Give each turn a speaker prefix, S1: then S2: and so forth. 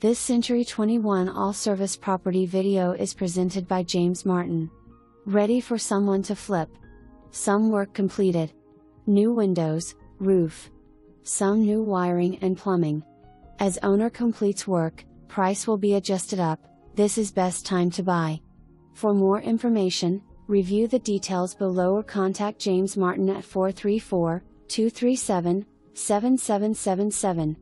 S1: This Century 21 all-service property video is presented by James Martin. Ready for someone to flip. Some work completed. New windows, roof. Some new wiring and plumbing. As owner completes work, price will be adjusted up. This is best time to buy. For more information, review the details below or contact James Martin at 434-237-7777.